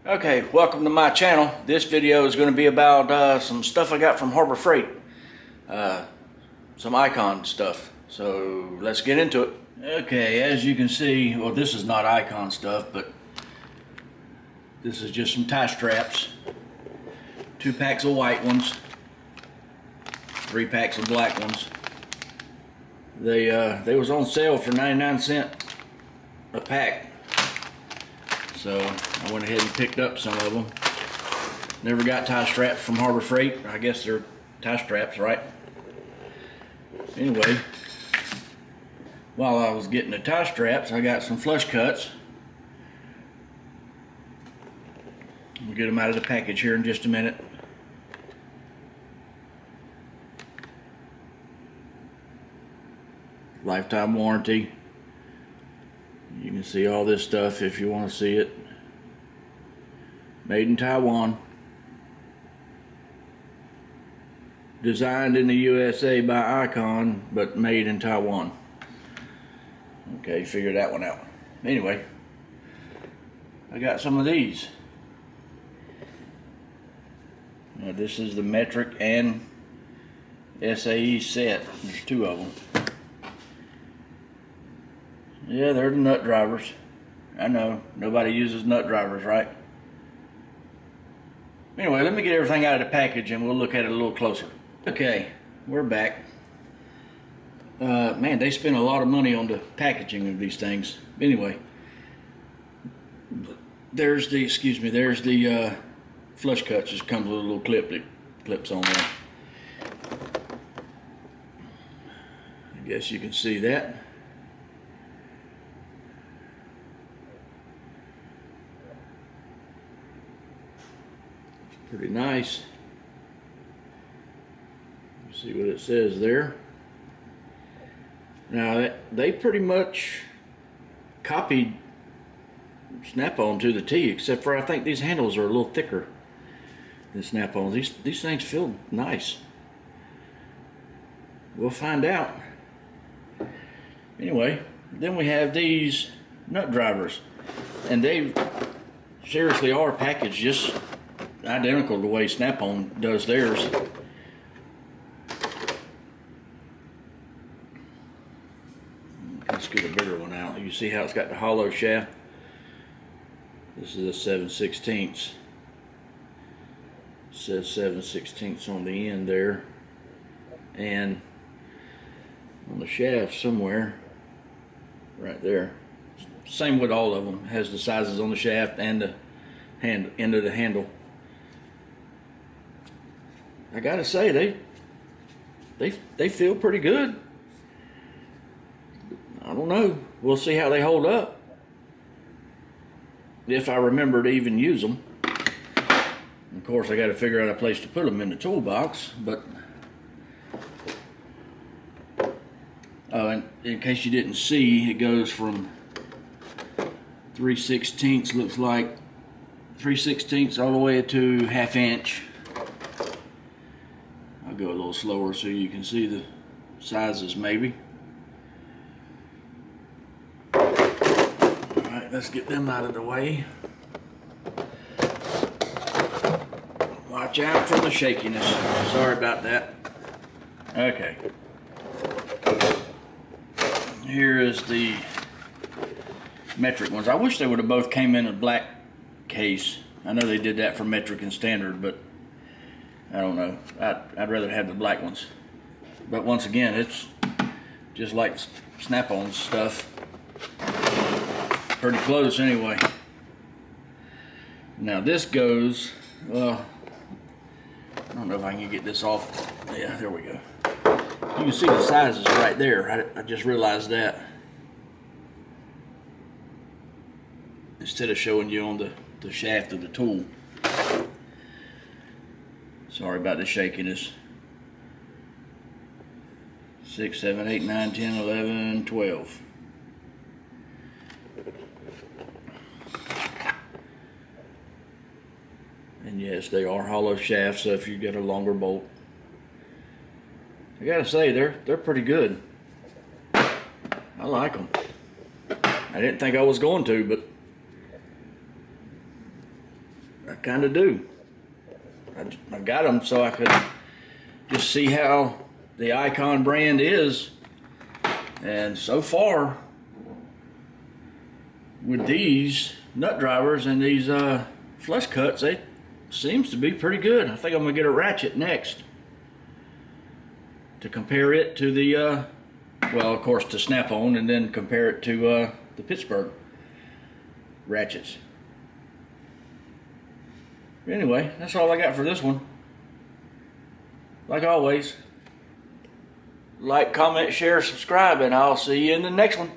Okay, welcome to my channel. This video is going to be about some stuff I got from Harbor Freight. Some Icon stuff. So let's get into it. Okay, as you can see, well, this is not Icon stuff, but this is just some tie straps. 2 packs of white ones. 3 packs of black ones. They was on sale for 99 cents a pack. So I went ahead and picked up some of them. Never got tie straps from Harbor Freight. I guess they're tie straps, right? Anyway, while I was getting the tie straps, I got some flush cuts. We'll get them out of the package here in just a minute. Lifetime warranty. You can see all this stuff if you want to see it. Made in Taiwan. Designed in the USA by Icon, but made in Taiwan. Okay, figure that one out. Anyway, I got some of these. Now this is the metric and SAE set. There's 2 of them. Yeah, they're the nut drivers. I know, nobody uses nut drivers, right? Anyway, let me get everything out of the package and we'll look at it a little closer. Okay, we're back. Man, they spend a lot of money on the packaging of these things. Anyway, there's the, there's the flush cuts. Just comes with a little clip that clips on there. I guess you can see that. Pretty nice. See what it says there. Now they pretty much copied Snap-on to the T, except for I think these handles are a little thicker than Snap-on. These things feel nice. We'll find out. Anyway, then we have these nut drivers, and they seriously are packaged just identical to the way Snap-on does theirs. Let's get a bigger one out. You see how it's got the hollow shaft? This is a 7/16. It says 7/16 on the end there, and on the shaft somewhere right there. Same with all of them. It has the sizes on the shaft and the end of the handle. I gotta say, they feel pretty good. I don't know. We'll see how they hold up. If I remember to even use them. Of course, I got to figure out a place to put them in the toolbox. But and in case you didn't see, it goes from 3/16, looks like 3/16 all the way to 1/2 inch. I'll go a little slower so you can see the sizes maybe. Alright, let's get them out of the way. Watch out for the shakiness. Sorry about that. Okay. Here is the metric ones. I wish they would have both came in a black case. I know they did that for metric and standard, but I don't know. I'd rather have the black ones. But once again, it's just like Snap-on stuff. Pretty close anyway. Now this goes, well, I don't know if I can get this off. Yeah, there we go. You can see the sizes right there. I just realized that. Instead of showing you on the shaft of the tool. Sorry about the shakiness. 6, 7, 8, 9, 10, 11, 12. And yes, they are hollow shafts, so if you get a longer bolt. I gotta say, they're pretty good. I like them. I didn't think I was going to, but kind of do. I got them so I could just see how the Icon brand is. And so far, with these nut drivers and these flush cuts, they seems to be pretty good. I think I'm gonna get a ratchet next to compare it to the well, of course, to Snap-on, and then compare it to the Pittsburgh ratchets. Anyway, that's all I got for this one. Like always, like, comment, share, subscribe, and I'll see you in the next one.